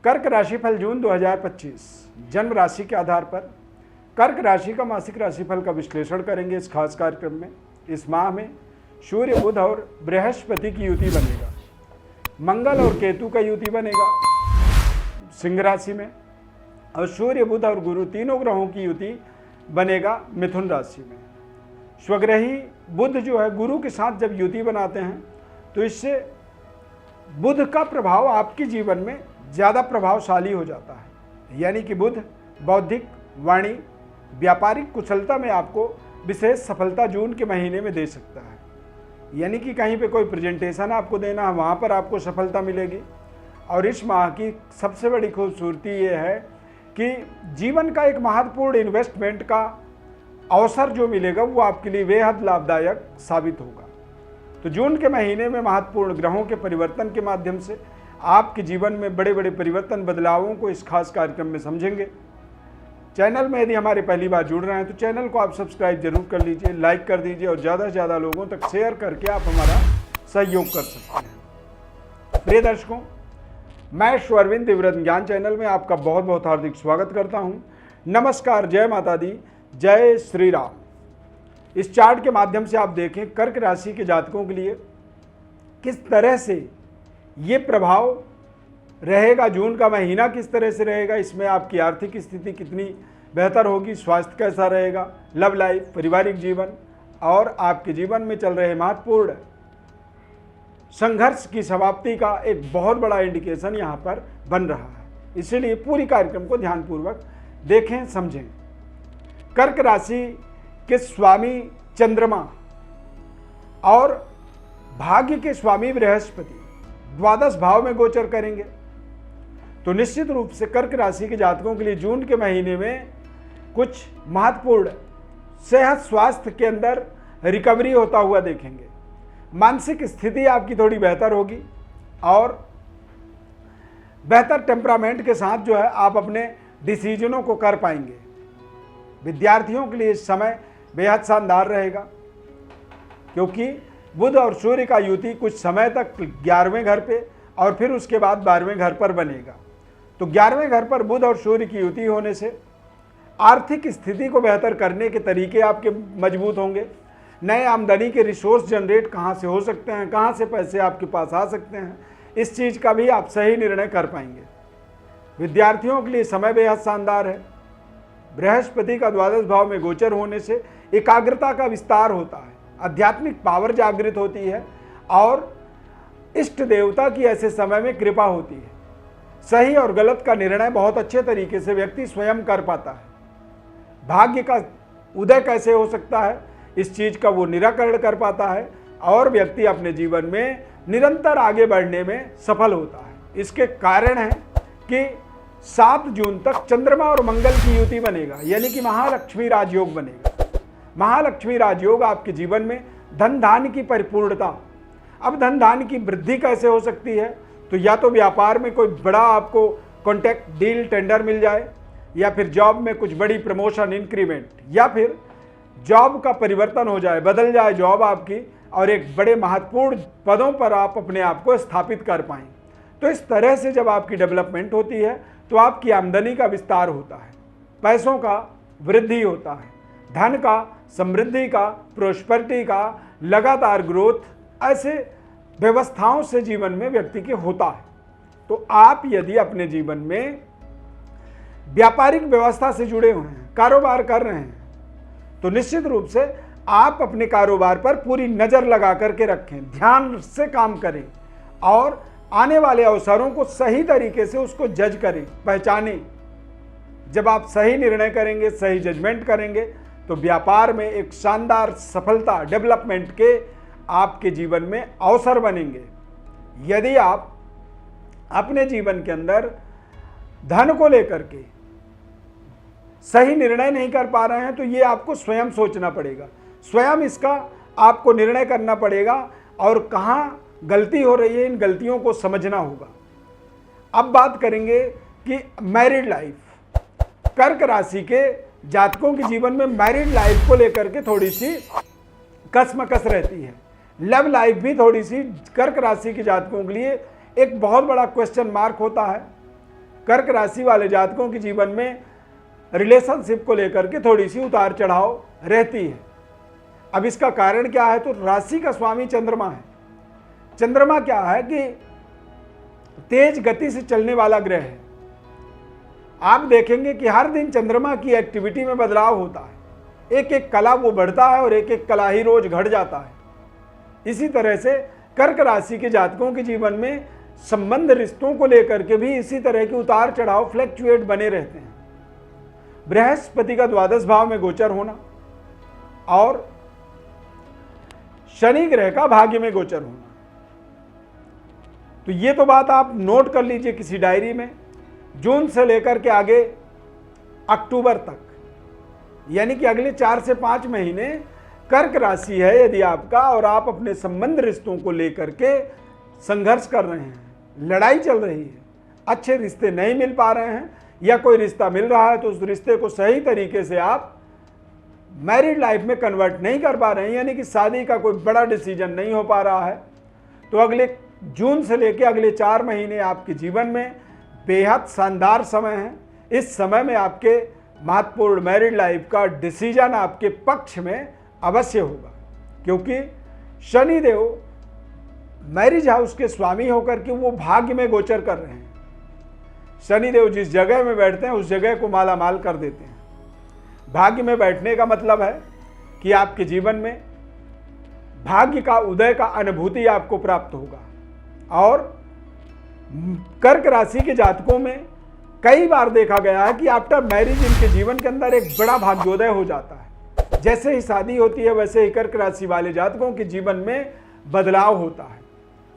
कर्क राशिफल जून 2025 जन्म राशि के आधार पर कर्क राशि का मासिक राशिफल का विश्लेषण करेंगे इस खास कार्यक्रम में। इस माह में सूर्य, बुध और बृहस्पति की युति बनेगा। मंगल और केतु का युति बनेगा सिंह राशि में, और सूर्य, बुध और गुरु तीनों ग्रहों की युति बनेगा मिथुन राशि में। स्वग्रही बुध जो है गुरु के साथ जब युति बनाते हैं तो इससे बुध का प्रभाव आपके जीवन में ज़्यादा प्रभावशाली हो जाता है। यानी कि बुध बौद्धिक, वाणी, व्यापारिक कुशलता में आपको विशेष सफलता जून के महीने में दे सकता है। यानी कि कहीं पे कोई प्रेजेंटेशन आपको देना है, वहाँ पर आपको सफलता मिलेगी। और इस माह की सबसे बड़ी खूबसूरती ये है कि जीवन का एक महत्वपूर्ण इन्वेस्टमेंट का अवसर जो मिलेगा वो आपके लिए बेहद लाभदायक साबित होगा। तो जून के महीने में महत्वपूर्ण ग्रहों के परिवर्तन के माध्यम से आपके जीवन में बड़े बड़े परिवर्तन, बदलावों को इस खास कार्यक्रम में समझेंगे। चैनल में यदि हमारे पहली बार जुड़ रहे हैं तो चैनल को आप सब्सक्राइब जरूर कर लीजिए, लाइक कर दीजिए और ज़्यादा से ज़्यादा लोगों तक शेयर करके आप हमारा सहयोग कर सकते हैं। प्रिय दर्शकों, मैं अरविंद दिव्यरत्न ज्ञान चैनल में आपका बहुत बहुत हार्दिक स्वागत करता हूँ। नमस्कार, जय माता दी, जय श्री राम। इस चार्ट के माध्यम से आप देखें कर्क राशि के जातकों के लिए किस तरह से ये प्रभाव रहेगा, जून का महीना किस तरह से रहेगा, इसमें आपकी आर्थिक स्थिति कितनी बेहतर होगी, स्वास्थ्य कैसा रहेगा, लव लाइफ, पारिवारिक जीवन और आपके जीवन में चल रहे महत्वपूर्ण संघर्ष की समाप्ति का एक बहुत बड़ा इंडिकेशन यहाँ पर बन रहा है। इसीलिए पूरी कार्यक्रम को ध्यानपूर्वक देखें, समझें। कर्क राशि के स्वामी चंद्रमा और भाग्य के स्वामी बृहस्पति द्वादश भाव में गोचर करेंगे। तो निश्चित रूप से कर्क राशि के जातकों के लिए जून के महीने में कुछ महत्वपूर्ण सेहत स्वास्थ्य के अंदर रिकवरी होता हुआ देखेंगे। मानसिक स्थिति आपकी थोड़ी बेहतर होगी और बेहतर टेम्परामेंट के साथ जो है आप अपने डिसीजनों को कर पाएंगे। विद्यार्थियों के लिए इस समय बेहद शानदार रहेगा क्योंकि बुध और सूर्य का युति कुछ समय तक 11वें घर पे और फिर उसके बाद 12वें घर पर बनेगा। तो 11वें घर पर बुध और सूर्य की युति होने से आर्थिक स्थिति को बेहतर करने के तरीके आपके मजबूत होंगे। नए आमदनी के रिसोर्स जनरेट कहाँ से हो सकते हैं, कहाँ से पैसे आपके पास आ सकते हैं, इस चीज़ का भी आप सही निर्णय कर पाएंगे। विद्यार्थियों के लिए समय बेहद शानदार है। बृहस्पति का द्वादश भाव में गोचर होने से एकाग्रता का विस्तार होता है, आध्यात्मिक पावर जागृत होती है और इष्ट देवता की ऐसे समय में कृपा होती है। सही और गलत का निर्णय बहुत अच्छे तरीके से व्यक्ति स्वयं कर पाता है। भाग्य का उदय कैसे हो सकता है, इस चीज़ का वो निराकरण कर पाता है और व्यक्ति अपने जीवन में निरंतर आगे बढ़ने में सफल होता है। इसके कारण है कि 7 जून तक चंद्रमा और मंगल की युति बनेगा, यानी कि महालक्ष्मी राजयोग बनेगा। महालक्ष्मी राजयोग आपके जीवन में धन धान्य की परिपूर्णता। अब धन धान्य की वृद्धि कैसे हो सकती है, तो या तो व्यापार में कोई बड़ा आपको कॉन्टैक्ट, डील, टेंडर मिल जाए, या फिर जॉब में कुछ बड़ी प्रमोशन, इंक्रीमेंट, या फिर जॉब का परिवर्तन हो जाए, बदल जाए जॉब आपकी और एक बड़े महत्वपूर्ण पदों पर आप अपने आप को स्थापित कर पाएँ। तो इस तरह से जब आपकी डेवलपमेंट होती है तो आपकी आमदनी का विस्तार होता है, पैसों का वृद्धि होता है, धन का, समृद्धि का, प्रोस्पेरिटी का लगातार ग्रोथ, ऐसे व्यवस्थाओं से जीवन में व्यक्ति के होता है। तो आप यदि अपने जीवन में व्यापारिक व्यवस्था से जुड़े हुए हैं, कारोबार कर रहे हैं, तो निश्चित रूप से आप अपने कारोबार पर पूरी नज़र लगा करके रखें, ध्यान से काम करें और आने वाले अवसरों को सही तरीके से उसको जज करें, पहचानें। जब आप सही निर्णय करेंगे, सही जजमेंट करेंगे तो व्यापार में एक शानदार सफलता, डेवलपमेंट के आपके जीवन में अवसर बनेंगे। यदि आप अपने जीवन के अंदर धन को लेकर के सही निर्णय नहीं कर पा रहे हैं तो ये आपको स्वयं सोचना पड़ेगा, स्वयं इसका आपको निर्णय करना पड़ेगा और कहाँ गलती हो रही है, इन गलतियों को समझना होगा। अब बात करेंगे कि मैरिड लाइफ। कर्क राशि के जातकों के जीवन में मैरिड लाइफ को लेकर के थोड़ी सी कसमकस रहती है। लव लाइफ भी थोड़ी सी कर्क राशि के जातकों के लिए एक बहुत बड़ा क्वेश्चन मार्क होता है। कर्क राशि वाले जातकों के जीवन में रिलेशनशिप को लेकर के थोड़ी सी उतार चढ़ाव रहती है। अब इसका कारण क्या है, तो राशि का स्वामी चंद्रमा है। चंद्रमा क्या है कि तेज गति से चलने वाला ग्रह है। आप देखेंगे कि हर दिन चंद्रमा की एक्टिविटी में बदलाव होता है, एक एक कला वो बढ़ता है और एक एक कला ही रोज घट जाता है। इसी तरह से कर्क राशि के जातकों के जीवन में संबंध रिश्तों को लेकर के भी इसी तरह के उतार चढ़ाव फ्लैक्चुएट बने रहते हैं। बृहस्पति का द्वादश भाव में गोचर होना और शनि ग्रह का भाग्य में गोचर होना, तो ये तो बात आप नोट कर लीजिए किसी डायरी में। जून से लेकर के आगे अक्टूबर तक, यानी कि अगले 4 से 5 महीने कर्क राशि है यदि आपका, और आप अपने संबंध रिश्तों को लेकर के संघर्ष कर रहे हैं, लड़ाई चल रही है, अच्छे रिश्ते नहीं मिल पा रहे हैं, या कोई रिश्ता मिल रहा है तो उस रिश्ते को सही तरीके से आप मैरिड लाइफ में कन्वर्ट नहीं कर पा रहे हैं, यानी कि शादी का कोई बड़ा डिसीजन नहीं हो पा रहा है, तो अगले जून से लेकर अगले 4 महीने आपके जीवन में बेहद शानदार समय है। इस समय में आपके महत्वपूर्ण मैरिड लाइफ का डिसीजन आपके पक्ष में अवश्य होगा, क्योंकि शनिदेव मैरिज हाउस के स्वामी होकर के वो भाग्य में गोचर कर रहे हैं। शनिदेव जिस जगह में बैठते हैं उस जगह को माला माल कर देते हैं। भाग्य में बैठने का मतलब है कि आपके जीवन में भाग्य का उदय का अनुभूति आपको प्राप्त होगा। और कर्क राशि के जातकों में कई बार देखा गया है कि आफ्टर मैरिज इनके जीवन के अंदर एक बड़ा भाग्योदय हो जाता है। जैसे ही शादी होती है वैसे ही कर्क राशि वाले जातकों के जीवन में बदलाव होता है।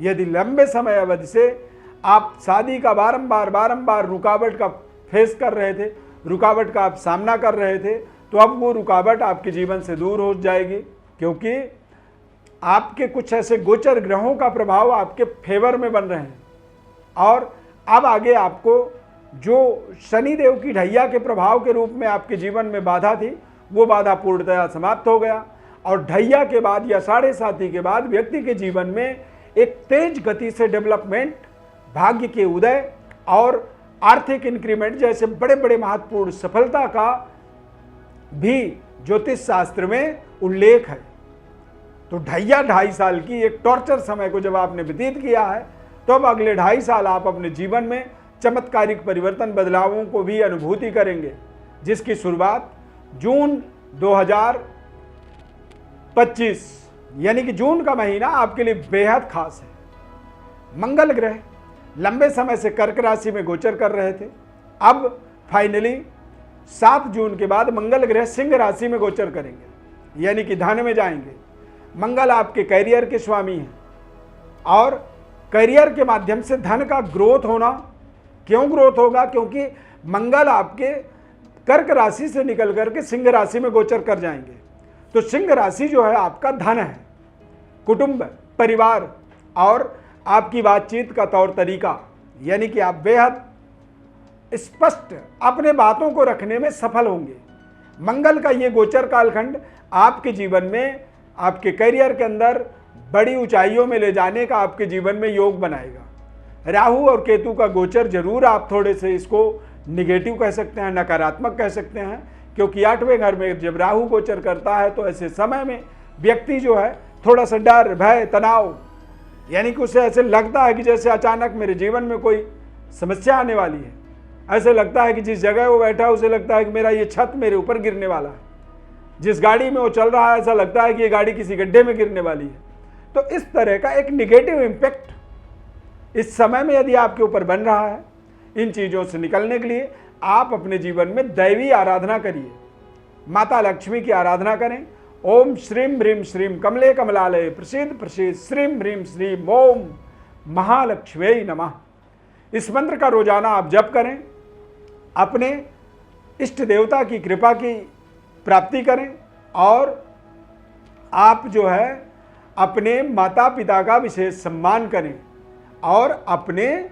यदि लंबे समय अवधि से आप शादी का बारंबार रुकावट का फेस कर रहे थे, रुकावट का आप सामना कर रहे थे, तो अब वो रुकावट आपके जीवन से दूर हो जाएगी, क्योंकि आपके कुछ ऐसे गोचर ग्रहों का प्रभाव आपके फेवर में बन रहे हैं। और अब आगे आपको जो शनिदेव की ढैया के प्रभाव के रूप में आपके जीवन में बाधा थी, वो बाधा पूर्णतया समाप्त हो गया। और ढैया के बाद या 7.5 के बाद व्यक्ति के जीवन में एक तेज गति से डेवलपमेंट, भाग्य के उदय और आर्थिक इंक्रीमेंट जैसे बड़े बड़े महत्वपूर्ण सफलता का भी ज्योतिष शास्त्र में उल्लेख है। तो ढैया 2.5 साल की एक टॉर्चर समय को जब आपने व्यतीत किया है, तो अब अगले 2.5 साल आप अपने जीवन में चमत्कारिक परिवर्तन, बदलावों को भी अनुभूति करेंगे, जिसकी शुरुआत जून 2025 यानी कि जून का महीना आपके लिए बेहद खास है। मंगल ग्रह लंबे समय से कर्क राशि में गोचर कर रहे थे, अब फाइनली 7 जून के बाद मंगल ग्रह सिंह राशि में गोचर करेंगे, यानी कि धन में जाएंगे। मंगल आपके कैरियर के स्वामी हैं और करियर के माध्यम से धन का ग्रोथ होना। क्यों ग्रोथ होगा? क्योंकि मंगल आपके कर्क राशि से निकल करके सिंह राशि में गोचर कर जाएंगे। तो सिंह राशि जो है आपका धन है, कुटुंब, परिवार और आपकी बातचीत का तौर तरीका, यानी कि आप बेहद स्पष्ट अपने बातों को रखने में सफल होंगे। मंगल का ये गोचर कालखंड आपके जीवन में, आपके करियर के अंदर बड़ी ऊंचाइयों में ले जाने का आपके जीवन में योग बनाएगा। राहु और केतु का गोचर जरूर आप थोड़े से इसको निगेटिव कह सकते हैं, नकारात्मक कह सकते हैं, क्योंकि 8वें घर में जब राहु गोचर करता है तो ऐसे समय में व्यक्ति जो है थोड़ा सा डर, भय, तनाव, यानी कि उसे ऐसे लगता है कि जैसे अचानक मेरे जीवन में कोई समस्या आने वाली है। ऐसे लगता है कि जिस जगह वो बैठा है उसे लगता है कि मेरा ये छत मेरे ऊपर गिरने वाला है। जिस गाड़ी में वो चल रहा है ऐसा लगता है कि ये गाड़ी किसी गड्ढे में गिरने वाली है। तो इस तरह का एक निगेटिव इम्पैक्ट इस समय में यदि आपके ऊपर बन रहा है, इन चीज़ों से निकलने के लिए आप अपने जीवन में दैवी आराधना करिए, माता लक्ष्मी की आराधना करें। ओम श्रीम ह्रीम श्रीम कमले कमलालय प्रसिद्ध प्रसिद्ध श्रीम ह्रीम श्रीम ओम महालक्ष्मी नमः। इस मंत्र का रोजाना आप जप करें, अपने इष्ट देवता की कृपा की प्राप्ति करें और आप जो है अपने माता पिता का विशेष सम्मान करें और अपने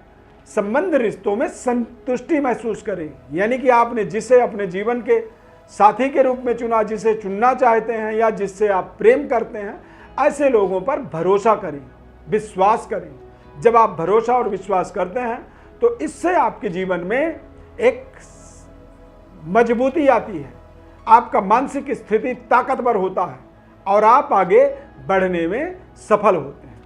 संबंध रिश्तों में संतुष्टि महसूस करें। यानी कि आपने जिसे अपने जीवन के साथी के रूप में चुना, जिसे चुनना चाहते हैं या जिससे आप प्रेम करते हैं, ऐसे लोगों पर भरोसा करें, विश्वास करें। जब आप भरोसा और विश्वास करते हैं तो इससे आपके जीवन में एक मजबूती आती है, आपका मानसिक स्थिति ताकतवर होता है और आप आगे बढ़ने में सफल होते हैं।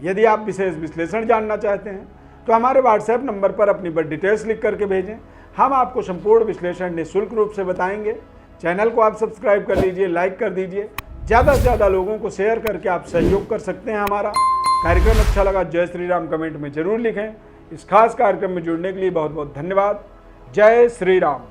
यदि आप विशेष विश्लेषण जानना चाहते हैं तो हमारे व्हाट्सएप नंबर पर अपनी बड़ी डिटेल्स लिख करके भेजें, हम आपको संपूर्ण विश्लेषण निःशुल्क रूप से बताएंगे। चैनल को आप सब्सक्राइब कर लीजिए, लाइक कर दीजिए, ज़्यादा से ज़्यादा लोगों को शेयर करके आप सहयोग कर सकते हैं। हमारा कार्यक्रम अच्छा लगा जय श्री राम कमेंट में जरूर लिखें। इस खास कार्यक्रम में जुड़ने के लिए बहुत बहुत धन्यवाद। जय श्री राम।